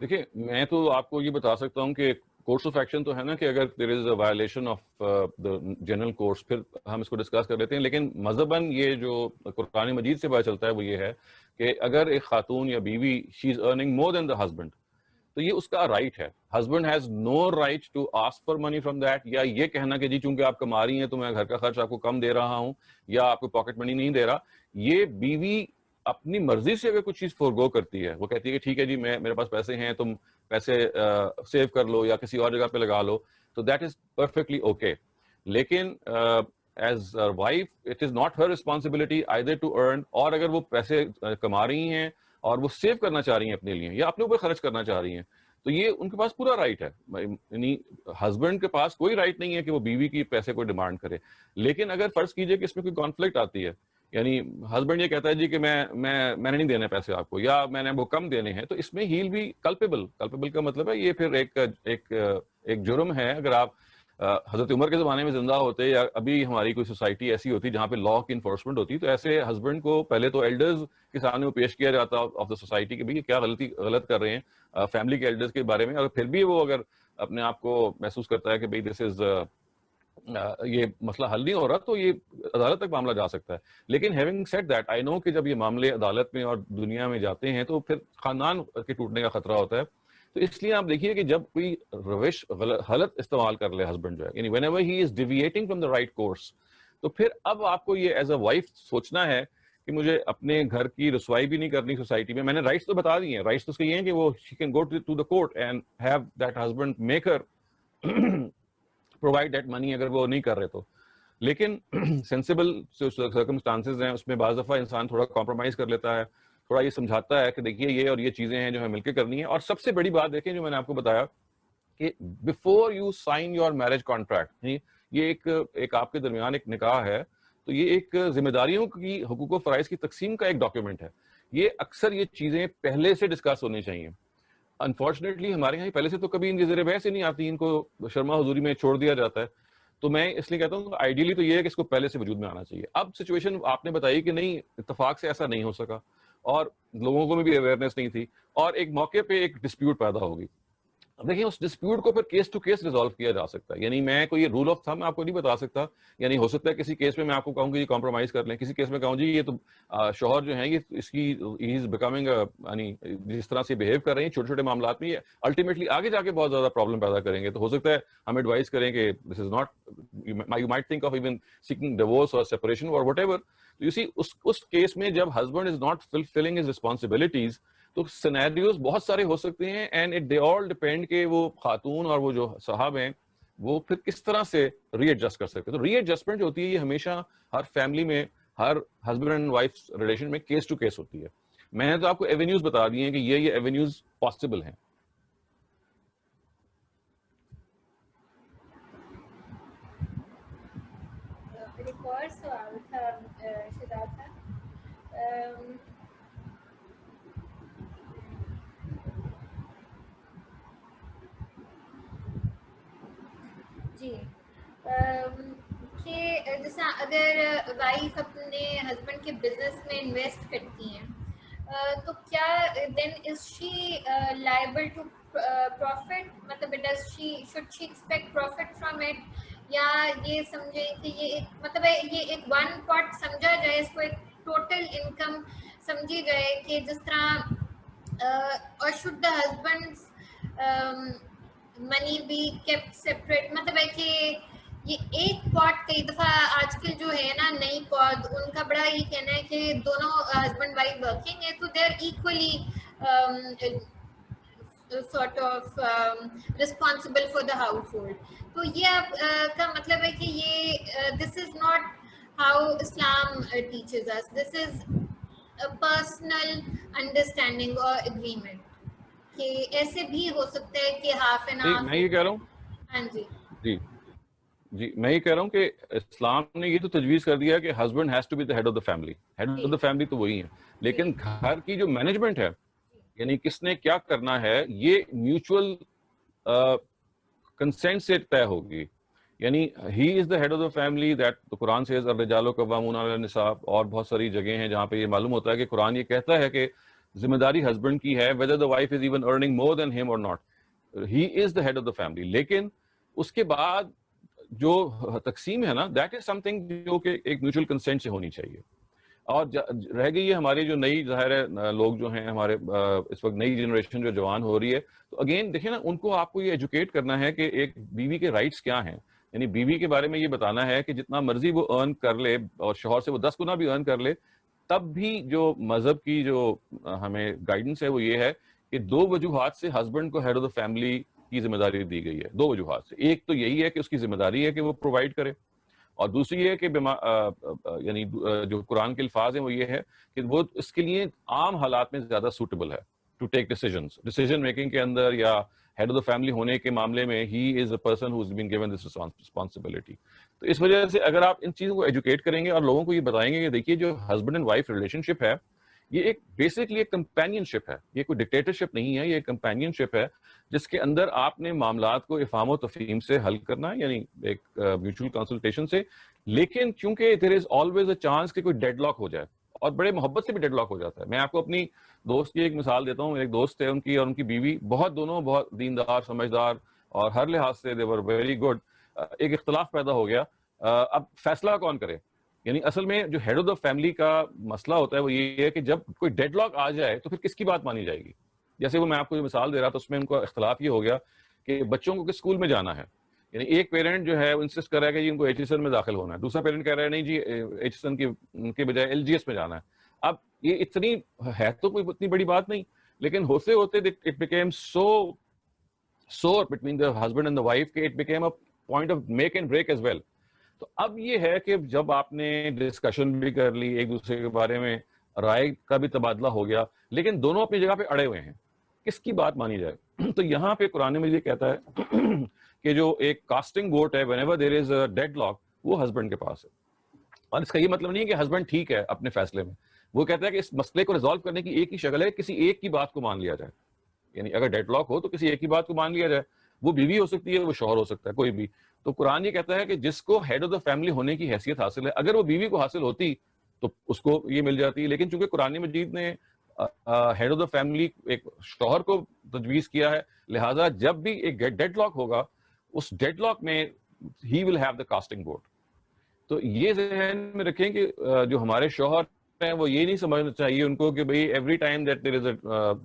دیکھیے میں تو آپ کو یہ بتا سکتا ہوں کہ کورس آف ایکشن تو ہے نا کہ اگر there is a violation of the general course پھر ہم اس کو ڈسکس کر لیتے ہیں, لیکن مذہباً یہ جو قرآن مجید سے پتہ چلتا ہے وہ یہ ہے کہ اگر ایک خاتون یا بیوی شی از earning more then the husband تو یہ اس کا رائٹ ہے. Husband has no right to ask for money from that, یا یہ کہنا کہ جی چونکہ آپ کما رہی ہیں تو میں گھر کا خرچ آپ کو کم دے رہا ہوں یا آپ کو پاکٹ منی نہیں دے رہا. یہ بیوی اپنی مرضی سے اگر کچھ چیز فورگو کرتی ہے, وہ کہتی ہے کہ ٹھیک ہے جی میرے پاس پیسے ہیں, تم پیسے سیو کر لو یا کسی اور جگہ پہ لگا لو, تو دیٹ از پرفیکٹلی اوکے. لیکن as wife it is not her responsibility either to earn, اور اگر وہ پیسے کما رہی ہیں اور وہ سیو کرنا چاہ رہی ہیں اپنے لیے یا اپنے اوپر خرچ کرنا چاہ رہی ہیں تو یہ ان کے پاس پورا رائٹ ہے. یعنی ہسبینڈ کے پاس کوئی رائٹ نہیں ہے کہ وہ بیوی کی پیسے کو ڈیمانڈ کرے. لیکن اگر فرض کیجئے کہ اس میں کوئی کانفلکٹ آتی ہے, یعنی ہسبینڈ یہ کہتا ہے جی کہ میں نے نہیں دینے پیسے آپ کو یا میں نے وہ کم دینے ہیں, تو اس میں ہیل بھی کلپیبل کا مطلب ہے یہ پھر ایک جرم ہے. اگر آپ حضرت عمر کے زمانے میں زندہ ہوتے یا ابھی ہماری کوئی سوسائٹی ایسی ہوتی جہاں پہ لا کی انفورسمنٹ ہوتی, تو ایسے ہسبینڈ کو پہلے تو ایلڈرز کے سامنے وہ پیش کیا جاتا آف دا سوسائٹی کہ بھئی کیا غلط کر رہے ہیں فیملی کے ایلڈرز کے بارے میں, اور پھر بھی وہ اگر اپنے آپ کو محسوس کرتا ہے کہ بھئی دس از یہ مسئلہ حل نہیں ہو رہا تو یہ عدالت تک معاملہ جا سکتا ہے. لیکن ہیونگ سیڈ دیٹ آئی نو کہ جب یہ معاملے عدالت میں اور دنیا میں جاتے ہیں تو پھر خاندان کے ٹوٹنے کا خطرہ ہوتا ہے. تو اس لیے آپ دیکھیے کہ جب کوئی روش غلط استعمال کر لے ہسبینڈ جو ہے, یعنی when ever he is deviating from the right course, تو پھر اب آپ کو یہ ایز اے وائف سوچنا ہے کہ مجھے اپنے گھر کی رسوائی بھی نہیں کرنی سوسائٹی میں. میں نے رائٹس تو بتا دی ہیں, رائٹس تو اس کے یہ ہیں کہ وہ she can go to the court and have that husband make her provide that money اگر وہ نہیں کر رہے تو. لیکن سینسیبل سرکمسٹانسز ہیں اس میں بعض دفعہ انسان تھوڑا کمپرومائز کر لیتا ہے, تھوڑا یہ سمجھاتا ہے کہ دیکھیے یہ اور یہ چیزیں ہیں جو ہمیں مل کے کرنی ہیں. اور سب سے بڑی بات دیکھیں جو میں نے آپ کو بتایا کہ before you sign your marriage contract, یہ ایک آپ کے درمیان ایک نکاح ہے, تو یہ ایک ذمہ داریوں کی حقوق و فرائض کی تقسیم کا ایک ڈاکیومنٹ ہے. یہ اکثر یہ چیزیں پہلے سے ڈسکس ہونی چاہیے. انفارچونیٹلی ہمارے یہاں پہلے سے تو کبھی ان کی زیر بحث ہی نہیں آتی, ان کو شرما حضوری میں چھوڑ دیا جاتا ہے. تو میں اس لیے کہتا ہوں آئیڈیلی تو یہ ہے کہ اس کو پہلے سے وجود میں آنا چاہیے. اب سچویشن آپ نے بتائی کہ نہیں اتفاق سے ایسا نہیں ہو سکا اور لوگوں کو بھی اویئرنیس نہیں تھی, اور ایک موقع پہ ایک ڈسپیوٹ پیدا ہوگی. اب دیکھیں اس ڈسپیوٹ کو پھر کیس ٹو کیس ریزالو کیا جا سکتا ہے. یعنی میں کوئی رول آف تھم آپ کو نہیں بتا سکتا. یعنی ہو سکتا ہے کسی کیس میں آپ کو کہوں کہ یہ کمپرومائز کر لیں, کسی کیس میں کہوں جی یہ تو شوہر جو ہیں یہ اس کی ہی از بیکمنگ, یعنی جس طرح سے بہیو کر رہے ہیں چھوٹے چھوٹے معاملات میں یہ الٹیمیٹلی آگے جا کے بہت زیادہ پرابلم پیدا کریں گے. تو ہو سکتا ہے ہم ایڈوائز کریں کہ this is not, you might think of even seeking divorce اور سیپریشن اور وٹ ایور. یو سی اس کیس میں جب husband is not fulfilling his responsibilities تو سینیریوز بہت سارے ہو سکتے ہیں, اینڈ دے آل ڈیپینڈ کہ وہ خاتون اور وہ جو صاحب ہیں وہ پھر کس طرح سے ری ایڈجسٹ کر سکتے ہیں. تو ری ایڈجسٹمنٹ جو ہوتی ہے یہ ہمیشہ ہر فیملی میں, her husband and wife relation میں کیس ٹو کیس ہوتی ہے. میں نے تو آپ کو ایونیوز بتا دی ہیں کہ یہ ایونیوز پاسبل ہیں. ایک اور سوال تھا شہزاد صاحب, جی کہ جیسا اگر وائف اپنے ہسبینڈ کے بزنس میں انویسٹ کرتی ہیں تو کیا then is she liable to profit, مطلب should she expect profit from it, یا یہ سمجھیں کہ یہ ایک مطلب یہ ایک ون پارٹ سمجھا جائے, اس کو ایک ٹوٹل انکم سمجھی جائے کہ جس طرح, اور should the husband money be kept separate, مطلب ہے کہ یہ ایک پوٹ کئی دفعہ آج کل جو ہے نا نئی پود ان کا بڑا یہ کہنا ہے کہ دونوں ہسبینڈ وائف ورکنگ ہے تو they are equally sort of responsible for the household. تو یہ آپ کا مطلب ہے کہ یہ this is not how Islam teaches us. This is a personal understanding or agreement کہ ایسے بھی ہو سکتا ہے کہ half and half. میں یہ کہہ رہا ہوں ہاں جی جی میں یہ کہہ رہا ہوں کہ اسلام نے یہ تو تجویز کر دیا کہ husband has to be the head of the family. Head of the family تو وہی ہے, لیکن گھر کی جو مینجمنٹ ہے یعنی کس نے کیا کرنا ہے یہ میوچل کنسینٹ سے طے ہوگی. یعنی he is the head of the family, that قرآن سے الرجال قوامون علی النساء, اور بہت ساری جگہیں ہیں جہاں پہ یہ معلوم ہوتا ہے کہ قرآن یہ کہتا ہے کہ ذمہ داری ہسبینڈ کی ہے, whether the wife is even earning more than him or not, he is the head of the family. لیکن اس کے بعد جو تقسیم ہے نا دیٹ از سم تھنگ جو کہ ایک میوچل کنسینٹ سے ہونی چاہیے. اور رہ گئی ہے ہماری جو نئی ظاہر ہے لوگ جو ہیں ہمارے اس وقت نئی جنریشن جو جوان ہو رہی ہے, تو اگین دیکھیں نا ان کو آپ کو یہ ایجوکیٹ کرنا ہے کہ ایک بیوی کے رائٹس کیا ہیں. یعنی بیوی کے بارے میں یہ بتانا ہے کہ جتنا مرضی وہ ارن کر لے اور شوہر سے وہ 10 گنا بھی ارن کر لے, تب بھی جو مذہب کی جو ہمیں گائیڈنس ہے وہ یہ ہے کہ 2 وجوہات سے ہسبینڈ کو ہیڈ آف دا فیملی کی ذمہ داری دی گئی ہے. 2 وجوہات سے, ایک تو یہی ہے کہ اس کی ذمہ داری ہے کہ وہ پرووائڈ کرے, اور دوسری یہ ہے کہ یعنی جو قرآن کے الفاظ ہیں وہ یہ ہے کہ وہ اس کے لیے عام حالات میں زیادہ سوٹیبل ہے ٹو ٹیک ڈیسیژن میکنگ کے اندر, یا ہیڈ آف دا فیملی ہونے کے معاملے میں he is a person who has been given this responsibility. تو اس وجہ سے اگر آپ ان چیزوں کو ایجوکیٹ کریں گے اور لوگوں کو یہ بتائیں گے کہ دیکھیے جو ہسبینڈ اینڈ وائف ریلیشن شپ ہے یہ ایک بیسکلی ایک کمپینین شپ ہے, یہ کوئی ڈکٹیٹرشپ نہیں ہے, یہ ایک کمپینین شپ ہے جس کے اندر آپ نے معاملات کو افہام و تفہیم سے حل کرنا ہے, یعنی ایک میوچل کنسلٹیشن سے. لیکن چونکہ دیر از آلویز اے چانس کہ کوئی ڈیڈ لاک ہو جائے, اور بڑے محبت سے بھی ڈیڈ لاک ہو جاتا ہے. میں آپ کو اپنی دوست کی ایک مثال دیتا ہوں. میرے ایک دوست ہے, ان کی اور ان کی بیوی دونوں بہت دیندار, سمجھدار, اور ہر لحاظ سے دے ور ویری گڈ. ایک اختلاف پیدا ہو گیا, اب فیصلہ کون کرے. یعنی اصل میں جو ہیڈ آف دا فیملی کا مسئلہ ہوتا ہے وہ یہ ہے کہ جب کوئی ڈیڈ لاک آ جائے تو پھر کس کی بات مانی جائے گی. جیسے وہ میں آپ کو جو مثال دے رہا تھا اس میں ان کا اختلاف یہ ہو گیا کہ بچوں کو کس اسکول میں جانا ہے. یعنی ایک پیرنٹ جو ہے وہ انسسٹ کر رہا ہے کہ جی ان کو ایچ ایس این میں داخل ہونا ہے, دوسرا پیرنٹ کہہ رہا ہے نہیں جی ایچ ایس این کے بجائے ایل جی ایس میں جانا ہے. اب یہ اتنی ہے تو کوئی اتنی بڑی بات نہیں, لیکن ہوتے ہوتے it became so between the husband and the wife کہ it became a point of make and break as well. تو اب یہ ہے کہ جب آپ نے ڈسکشن بھی کر لی, ایک دوسرے کے بارے میں رائے کا بھی تبادلہ ہو گیا, لیکن دونوں اپنی جگہ پہ اڑے ہوئے ہیں, کس کی بات مانی جائے. تو یہاں پہ قرآن میں یہ کہتا ہے کہ جو ایک کاسٹنگ ووٹ ہے whenever there is a deadlock وہ ہسبینڈ کے پاس ہے. اور اس کا یہ مطلب نہیں ہے کہ ہسبینڈ ٹھیک ہے اپنے فیصلے میں, وہ کہتا ہے کہ اس مسئلے کو ریزالو کرنے کی ایک ہی شکل ہے, کسی ایک کی بات کو مان لیا جائے. یعنی اگر ڈیڈ لاک ہو تو کسی ایک کی بات کو مان لیا جائے, وہ بیوی ہو سکتی ہے, وہ شوہر ہو سکتا ہے, کوئی بھی. تو قرآن یہ کہتا ہے کہ جس کو ہیڈ آف دا فیملی ہونے کی حیثیت حاصل ہے, اگر وہ بیوی کو حاصل ہوتی تو اس کو یہ مل جاتی ہے. لیکن چونکہ قرآن مجید نے ہیڈ آف دا فیملی ایک شوہر کو تجویز کیا ہے, لہٰذا جب بھی ایک ڈیڈ لاک ہوگا اس ڈیڈ لاک میں he will have the casting vote. تو یہ ذہن میں رکھیں کہ جو ہمارے شوہر ہیں وہ یہ نہیں سمجھنا چاہیے ان کو کہ بھئی every time that there is اے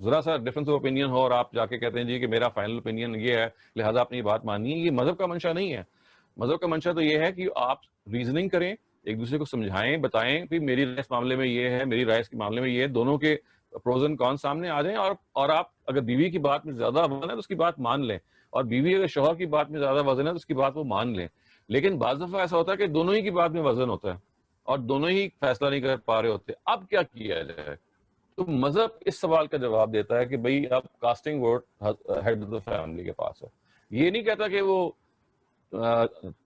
ذرا سا ڈفرنس آف اوپینین ہو اور آپ جا کے کہتے ہیں جی کہ میرا فائنل اوپینین یہ ہے لہٰذا آپ نے یہ بات ماننی ہے. یہ مذہب کا منشا نہیں ہے. مذہب کا منشا تو یہ ہے کہ آپ ریزننگ کریں, ایک دوسرے کو سمجھائیں, بتائیں کہ میری رائے اس معاملے میں یہ ہے, میری رائے اس کے معاملے میں یہ ہے, دونوں کے پروز اینڈ کون سامنے آ جائیں. اور آپ اگر بیوی کی بات میں زیادہ وزن ہے تو اس کی بات مان لیں, اور بیوی اگر شوہر کی بات میں زیادہ وزن ہے تو اس کی بات وہ مان لیں. لیکن بعض دفعہ ایسا ہوتا ہے کہ دونوں ہی کی بات میں وزن ہوتا ہے اور دونوں ہی فیصلہ نہیں کر پا رہے ہوتے. اب کیا کیا جائے؟ تو مذہب اس سوال کا جواب دیتا ہے کہ بھئی اب casting vote head of the family کے پاس ہے. یہ نہیں کہتا کہ وہ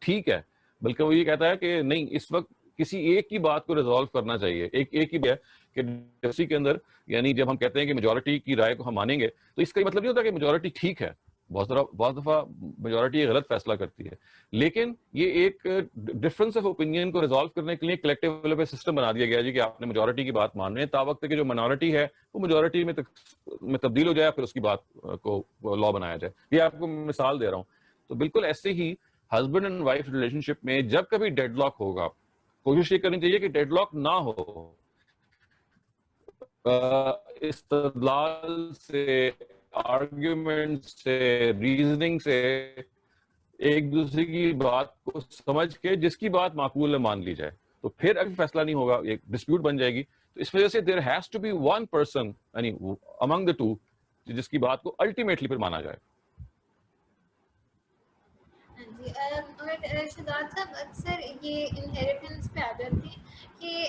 ٹھیک ہے, بلکہ وہ یہ کہتا ہے کہ نہیں, اس وقت کسی ایک کی بات کو ریزالو کرنا چاہیے. ایک ہی ہے کہ اسی کے اندر, یعنی جب ہم کہتے ہیں کہ میجورٹی کی رائے کو ہم مانیں گے تو اس کا یہ مطلب نہیں ہوتا کہ میجورٹی ٹھیک ہے. بہت دفعہ میجورٹی غلط فیصلہ کرتی ہے, لیکن یہ ایک ڈفرنس آف اوپینین کو ریزالو کرنے کے لیے کلیکٹیو لیول پہ سسٹم بنا دیا گیا جی کہ آپ نے میجورٹی کی بات مان رہے ہیں, تا وقت کہ جو منورٹی ہے وہ میجورٹی میں تبدیل ہو جائے, پھر اس کی بات کو لا بنایا جائے. یہ آپ کو مثال دے رہا ہوں. تو بالکل ایسے ہی ہسبینڈ اینڈ وائف ریلیشن شپ میں جب کبھی ڈیڈ لاک ہوگا, کوشش یہ کرنی چاہیے کہ ڈیڈ لاک نہ ہو. استدلال سے, آرگیومنٹ سے, ریزننگ سے ایک دوسرے کی بات کو سمجھ کے جس کی بات معقول ہے مان لی جائے, تو پھر ابھی فیصلہ نہیں ہوگا, ایک ڈسپیوٹ بن جائے گی. تو اس وجہ سے there has to be one person یعنی امنگ دا ٹو جس کی بات کو الٹیمیٹلی پھر مانا جائے. جی اور شہزاد صاحب اکثر یہ انہیریٹنس پہ آ جاتے ہیں کہ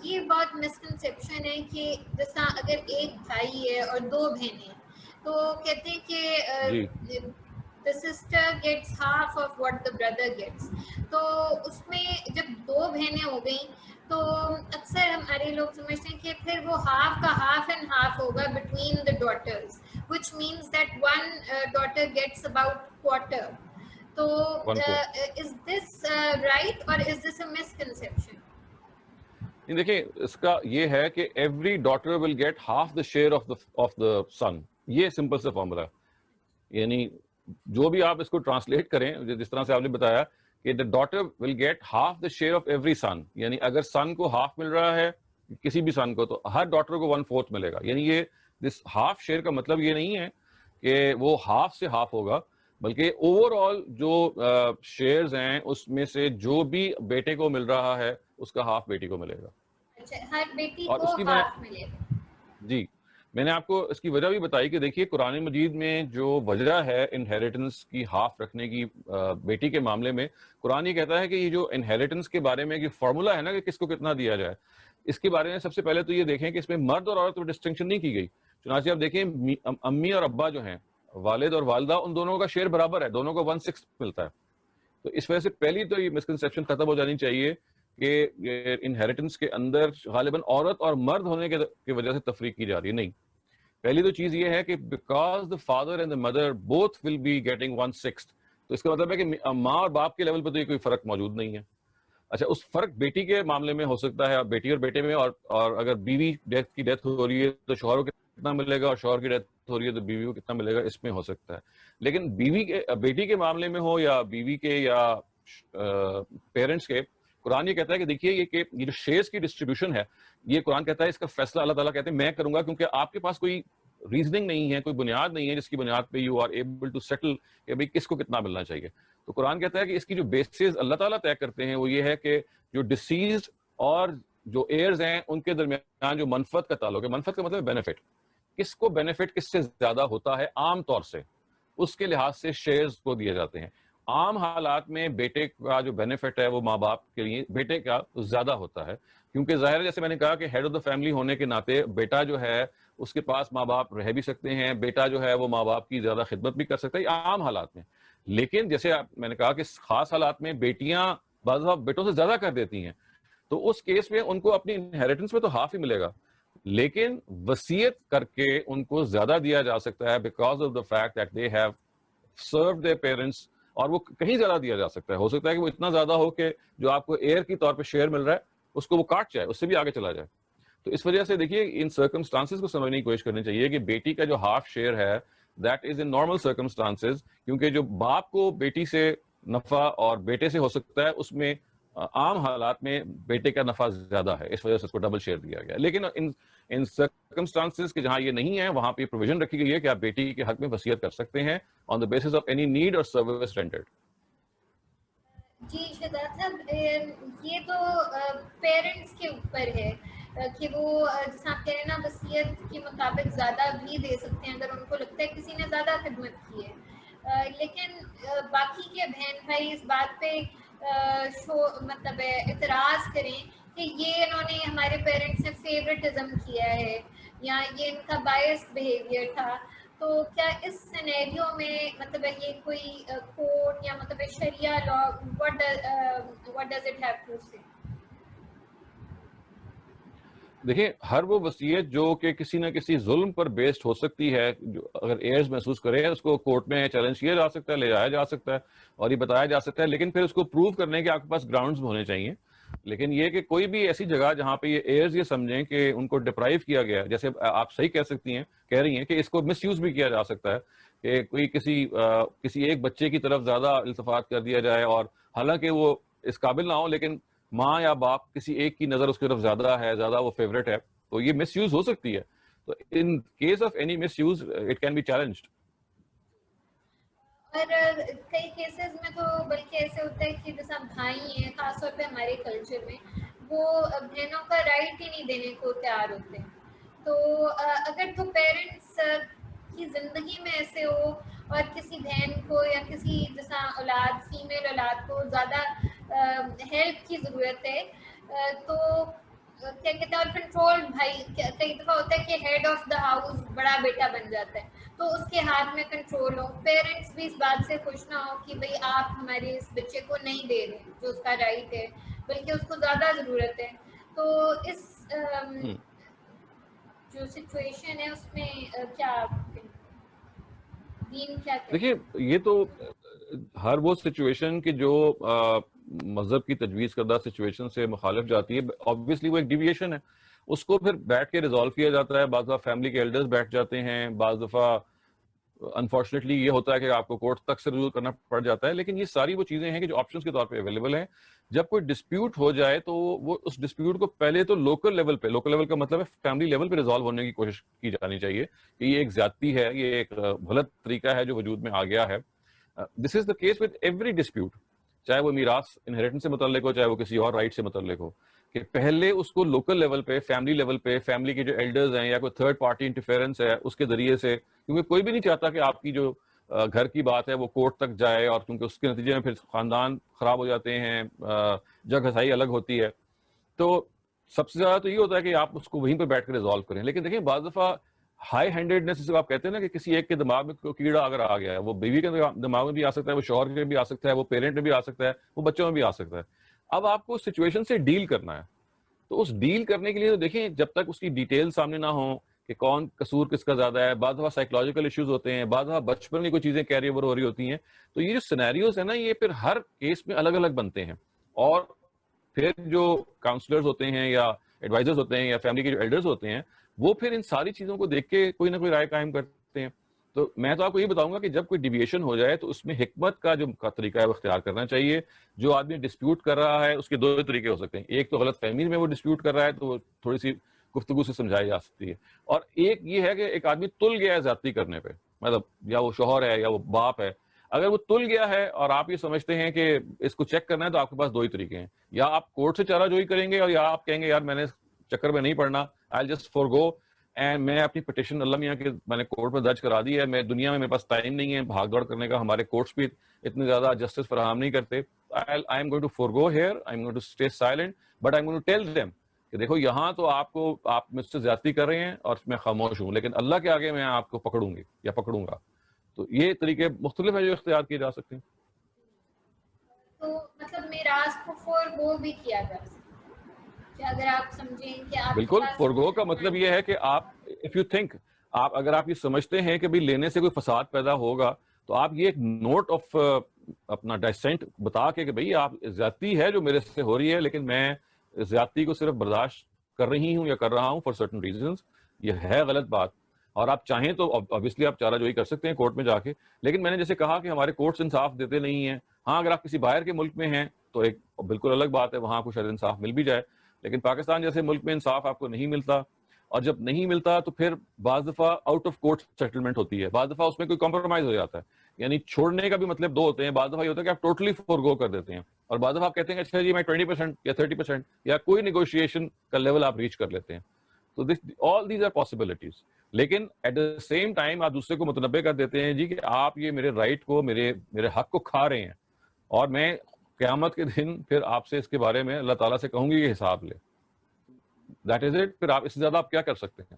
یہ بہت مسکنسیپشن ہے کہ جیسا اگر ایک بھائی ہے اور دو بہنیں تو کہتے ہیں جی کہ the sister gets half of what the brother gets. تو اس میں جب دو بہنیں ہو گئیں تو اکثر ہمارے لوگ سمجھتے ہیں کہ پھر وہ ہاف کا ہاف اینڈ ہاف ہوگا between the daughters, which means that one daughter gets about quarter. تو is this right or is this a misconception? دیکھیں اس کا یہ ہے کہ every daughter will get half the share of the son, یہ simple سا formula ہے. یعنی جو بھی آپ اس کو ٹرانسلیٹ کریں جس طرح سے آپ نے بتایا کہ the daughter will get half the share of every son, یعنی اگر سن کو ہاف مل رہا ہے کسی بھی سن کو تو ہر ڈاٹر کو 1/4 ملے گا. یعنی یہ دس ہاف شیئر کا مطلب یہ نہیں ہے کہ وہ ہاف سے ہاف ہوگا, بلکہ اوور آل جو شیئرز ہیں اس میں سے جو بھی بیٹے کو مل رہا ہے اس کا ہاف بیٹی کو ملے گا. ہر بیٹی اور اس کو کی ہاف ملے گا. جی میں نے آپ کو اس کی وجہ بھی بتائی کہ دیکھیے قرآن مجید میں جو وجہ ہے انہیریٹنس کی ہاف رکھنے کی بیٹی کے معاملے میں, قرآن یہ کہتا ہے کہ یہ جو انہیریٹنس کے بارے میں فارمولا ہے نا کہ کس کو کتنا دیا جائے, اس کے بارے میں سب سے پہلے تو یہ دیکھیں کہ اس میں مرد اور عورت میں ڈسٹنکشن نہیں کی گئی. چنانچہ آپ دیکھیں امی اور ابا جو ہیں, والد اور والدہ, ان دونوں کا شیئر برابر ہے, دونوں کو 1/6 ملتا ہے. تو اس وجہ سے پہلی تو یہ مسکنسیپشن ختم ہو جانی چاہیے کہ انہیریٹنس کے اندر غالباً عورت اور مرد ہونے کی وجہ سے تفریق کی جا رہی ہے. نہیں, پہلی تو چیز یہ ہے کہ because the father and the mother both will be getting 1/6, تو اس کا مطلب ہے کہ ماں اور باپ کے لیول پہ تو یہ کوئی فرق موجود نہیں ہے. اچھا, اس فرق بیٹی کے معاملے میں ہو سکتا ہے, بیٹی اور بیٹے میں, اور اگر بیوی کی ڈیتھ ہو رہی ہے تو شوہر کو کتنا ملے گا, اور شوہر کی ڈیتھ ہو رہی ہے تو بیوی کو کتنا ملے گا, اس میں ہو سکتا ہے. لیکن بیٹی کے معاملے میں ہو یا بیوی کے یا پیرنٹس کے, قرآن یہ کہتا ہے کہ دیکھیے یہ جو شیئرز کی ڈسٹریبیوشن ہے, یہ قرآن کہتا ہے اس کا فیصلہ اللہ تعالیٰ کہتے ہیں میں کروں گا, کیونکہ آپ کے پاس کوئی ریزننگ نہیں ہے, کوئی بنیاد نہیں ہے جس کی بنیاد پہ you are able to settle کہ بھائی کس کو کتنا ملنا چاہیے. تو قرآن کہتا ہے کہ اس کی جو بیسز اللہ تعالیٰ طے کرتے ہیں وہ یہ ہے کہ جو ڈسیزڈ اور جو ایئرز ہیں ان کے درمیان جو منفعت کا تعلق ہے, منفعت کا مطلب بینیفٹ, کس کو بینیفٹ کس سے زیادہ ہوتا ہے عام طور سے, اس کے لحاظ سے شیئرز کو دیے جاتے ہیں. عام حالات میں بیٹے کا جو بینیفٹ ہے وہ ماں باپ کے لیے بیٹے کا زیادہ ہوتا ہے, کیونکہ ظاہر ہے جیسے میں نے کہا کہ ہیڈ آف دا فیملی ہونے کے ناطے بیٹا جو ہے اس کے پاس ماں باپ رہ بھی سکتے ہیں, بیٹا جو ہے وہ ماں باپ کی زیادہ خدمت بھی کر سکتا ہے عام حالات میں. لیکن جیسے میں نے کہا کہ خاص حالات میں بیٹیاں بعض بیٹوں سے زیادہ کر دیتی ہیں, تو اس کیس میں ان کو اپنی انہیریٹنس میں تو ہاف ہی ملے گا, لیکن وصیت کر کے ان کو زیادہ دیا جا سکتا ہے because of the fact that they have served their parents, اور وہ کہیں زیادہ دیا جا سکتا ہے. ہو سکتا ہے کہ وہ اتنا زیادہ ہو کہ جو آپ کو ایئر کی طور پہ شیئر مل رہا ہے اس کو وہ کاٹ جائے, اس سے بھی آگے چلا جائے. تو اس وجہ سے دیکھیے ان سرکمسٹانسز کو سمجھنے کی کوشش کرنی چاہیے کہ بیٹی کا جو ہاف شیئر ہے that is in normal circumstances, کیونکہ جو باپ کو بیٹی سے نفع اور بیٹے سے ہو سکتا ہے اس میں عام حالات میں بیٹے کا نفع زیادہ ہے, اس وجہ سے اس کو ڈبل شیئر دیا گیا. لیکن ان سرکمسٹانسز کے جہاں یہ نہیں ہے وہاں پہ پروویژن رکھی گئی ہے کہ آپ بیٹی کے حق میں وصیت کر سکتے ہیں on the basis of any need اور سروس رینڈرڈ. جی شہزاد صاحب, یہ تو پیرنٹس کے اوپر ہے کہ وہ جیسے آپ کہہ رہے ہیں نا وصیت کے مطابق زیادہ بھی دے سکتے ہیں اگر ان کو لگتا ہے کسی نے زیادہ خدمت کی ہے. لیکن باقی کے بہن بھائی اس بات پہ مطلب اعتراض کریں کہ یہ انہوں نے ہمارے پیرنٹس نے فیوریٹزم کیا ہے یا یہ ان کا بائسڈ بیہیویئر تھا, تو کیا اس سینیریو میں مطلب یہ کوئی کوڈ یا مطلب شریعہ لا what does it have to say؟ دیکھیں ہر وہ وصیت جو کہ کسی نہ کسی ظلم پر بیسڈ ہو سکتی ہے, جو اگر ایئرز محسوس کریں اس کو کورٹ میں چیلنج کیا جا سکتا ہے, لے جایا جا سکتا ہے اور یہ بتایا جا سکتا ہے, لیکن پھر اس کو پروو کرنے کے آپ کے پاس گراؤنڈز ہونے چاہیے. لیکن یہ کہ کوئی بھی ایسی جگہ جہاں پہ یہ ایئرز یہ سمجھیں کہ ان کو ڈپرائیو کیا گیا, جیسے آپ صحیح کہہ رہی ہیں کہ اس کو مس یوز بھی کیا جا سکتا ہے کہ کوئی کسی ایک بچے کی طرف زیادہ التفات کر دیا جائے, اور حالانکہ وہ اس قابل نہ ہو لیکن ماں یا باپ کسی ایک کی نظر اس کی طرف زیادہ ہے, زیادہ وہ فیوریٹ ہے, تو یہ مس یوز ہو سکتی ہے. تو in case of any misuse it can be challenged. اور کئی کیسز میں تو بلکہ ایسے ہوتا ہے کہ جیسا بھائی ہیں خاص طور پہ ہمارے کلچر میں وہ بہنوں کا رائٹ ہی نہیں دینے کو تیار ہوتے ہیں. تو اگر تو پیرنٹس کی زندگی میں ایسے ہو اور کسی بہن کو یا کسی جیسا اولاد فیمیل اولاد کو زیادہ ہیلپ کی ضرورت ہے تو کیا کہتے ہیں اور کنٹرول بھائی کئی دفعہ ہوتا ہے کہ ہیڈ آف دا ہاؤس بڑا بیٹا بن جاتا ہے تو اس کے ہاتھ میں کنٹرول ہو. پیرنٹس بھی اس بات سے خوش نہ ہو کہ بھئی آپ ہمارے اس بچے کو نہیں دے رہے جو اس کا رائٹ ہے بلکہ اس کو زیادہ ضرورت ہے. تو اس جو سچویشن ہے اس میں کیا دین کیا کہتے دیکھیے یہ تو ہر وہ سچویشن کی جو مذہب کی تجویز کردہ سچویشن سے مخالف جاتی ہے obviously وہ ایک ڈیویشن ہے, اس کو پھر بیٹھ کے ریزالو کیا جاتا ہے. بعض دفعہ فیملی کے ایلڈرز بیٹھ جاتے ہیں, بعض دفعہ انفارچونیٹلی یہ ہوتا ہے کہ آپ کو کورٹ تک سے رجوع کرنا پڑ جاتا ہے. لیکن یہ ساری وہ چیزیں ہیں کہ جو آپشنس کے طور پہ اویلیبل ہیں. جب کوئی ڈسپیوٹ ہو جائے تو وہ اس ڈسپیوٹ کو پہلے تو لوکل لیول کا مطلب ہے فیملی لیول پہ ریزالو ہونے کی کوشش کی جانی چاہیے کہ یہ ایک زیادتی ہے, یہ ایک غلط طریقہ ہے جو وجود میں آ گیا ہے. This is the case with every dispute, چاہے وہ میراث انہیریٹنس سے متعلق ہو, چاہے وہ کسی اور رائٹ سے متعلق ہو, کہ پہلے اس کو لوکل لیول پہ فیملی لیول پہ فیملی کے جو ایلڈرز ہیں یا کوئی تھرڈ پارٹی انٹرفیئرنس ہے اس کے ذریعے سے, کیونکہ کوئی بھی نہیں چاہتا کہ آپ کی جو گھر کی بات ہے وہ کورٹ تک جائے, اور کیونکہ اس کے نتیجے میں پھر خاندان خراب ہو جاتے ہیں, جگ ہسائی الگ ہوتی ہے. تو سب سے زیادہ تو یہ ہوتا ہے کہ آپ اس کو وہیں پہ بیٹھ کے ریزالو کریں. لیکن دیکھیں بعض دفعہ ہائی ہینڈیڈنس جسے آپ کہتے ہیں نا کہ کسی ایک کے دماغ میں کیڑا اگر آ گیا ہے, وہ بیوی کے دماغ میں بھی آ سکتا ہے, وہ شوہر کے بھی آ سکتا ہے, وہ پیرنٹ میں بھی آ سکتا ہے, وہ بچوں میں بھی آ سکتا ہے. اب آپ کو سچویشن سے ڈیل کرنا ہے. تو اس ڈیل کرنے کے لیے تو دیکھیں جب تک اس کی ڈیٹیل سامنے نہ ہو کہ کون قصور کس کا زیادہ ہے, بعض دفعہ سائیکولوجیکل ایشوز ہوتے ہیں, بعض دفعہ بچپن میں کوئی چیزیں کیری اوور ہو رہی ہوتی ہیں. تو یہ جو سینیریوز ہیں نا یہ پھر ہر کیس میں الگ الگ بنتے ہیں, اور پھر جو کاؤنسلرز ہوتے ہیں یا ایڈوائزرز ہوتے ہیں یا فیملی کے جو ایلڈرز ہوتے ہیں وہ پھر ان ساری چیزوں کو دیکھ کے کوئی نہ کوئی رائے قائم کرتے ہیں. تو میں تو آپ کو یہ بتاؤں گا کہ جب کوئی ڈیویشن ہو جائے تو اس میں حکمت کا جو طریقہ ہے وہ اختیار کرنا چاہیے. جو آدمی ڈسپیوٹ کر رہا ہے اس کے دو طریقے ہو سکتے ہیں, ایک تو غلط فہمی میں وہ ڈسپیوٹ کر رہا ہے تو وہ تھوڑی سی گفتگو سے سمجھائی جا سکتی ہے, اور ایک یہ ہے کہ ایک آدمی تل گیا ہے زیادتی کرنے پہ, مطلب یا وہ شوہر ہے یا وہ باپ ہے. اگر وہ تل گیا ہے اور آپ یہ سمجھتے ہیں کہ اس کو چیک کرنا ہے تو آپ کے پاس دو ہی طریقے ہیں, یا آپ کورٹ سے چارہ جوئی کریں گے اور یا آپ کہیں گے یار میں نے چکر میں نہیں پڑنا, I just for go and میں اپنی پٹیشن اللہ میاں کے میں نے کورٹ میں درج کرا دی ہے, میں دنیا میں میرے پاس ٹائم نہیں ہے بھاگ دوڑ کرنے کا, ہمارے کورٹس بھی اتنے زیادہ جسٹس فراہم نہیں کرتے. I am going to forgo here, I am going to stay silent, but I am going to tell them کہ دیکھو یہاں تو آپ مجھ سے زیادتی کر رہے ہیں اور میں خاموش ہوں, لیکن اللہ کے آگے میں آپ کو پکڑوں گی یا پکڑوں گا. تو یہ طریقے مختلف ہیں جو اختیار کیے جا سکتے ہیں. تو مطلب میراث کو فور گو بھی کیا جا سکتا ہے, اگر آپ سمجھیں کہ آپ بالکل فورگو کا مطلب یہ ہے کہ آپ اف یو تھنک اگر آپ یہ سمجھتے ہیں کہ بھی لینے سے کوئی فساد پیدا ہوگا تو آپ یہ ایک نوٹ آف اپنا ڈیسینٹ بتا کے کہ بھئی آپ زیادتی ہے جو میرے سے ہو رہی ہے, لیکن میں زیادتی کو صرف برداشت کر رہی ہوں یا کر رہا ہوں فار سرٹن ریزنز, یہ ہے غلط بات. اور آپ چاہیں تو obviously آپ چارہ جوئی کر سکتے ہیں کورٹ میں جا کے, لیکن میں نے جیسے کہا کہ ہمارے کورٹس انصاف دیتے نہیں ہیں. ہاں اگر آپ کسی باہر کے ملک میں ہیں تو ایک بالکل الگ بات ہے, وہاں آپ کو شاید انصاف مل بھی جائے, لیکن پاکستان جیسے ملک میں انصاف آپ کو نہیں ملتا. اور جب نہیں ملتا تو پھر بعض دفعہ آؤٹ آف کورٹ سیٹلمنٹ ہوتی ہے, بعض دفعہ اس میں کوئی کمپرومائز ہو جاتا ہے. یعنی چھوڑنے کا بھی مطلب دو ہوتے ہیں, بعض دفعہ یہ ہوتا ہے کہ آپ ٹوٹلی فورگو کر دیتے ہیں, اور بعض دفعہ آپ کہتے ہیں کہ اچھا جی میں 20% یا 30% یا کوئی نیگوشیشن کا لیول آپ ریچ کر لیتے ہیں. تو آل دیز آر پاسبلٹیز, لیکن ایٹ دا سیم ٹائم آپ دوسرے کو متنبع کر دیتے ہیں جی کہ آپ یہ میرے رائٹ کو میرے حق کو کھا رہے ہیں, اور میں قیامت کے دن پھر آپ سے اس کے بارے میں اللہ تعالیٰ سے کہوں گی یہ حساب لے. That is it. پھر آپ اس سے زیادہ آپ کیا کر سکتے ہیں؟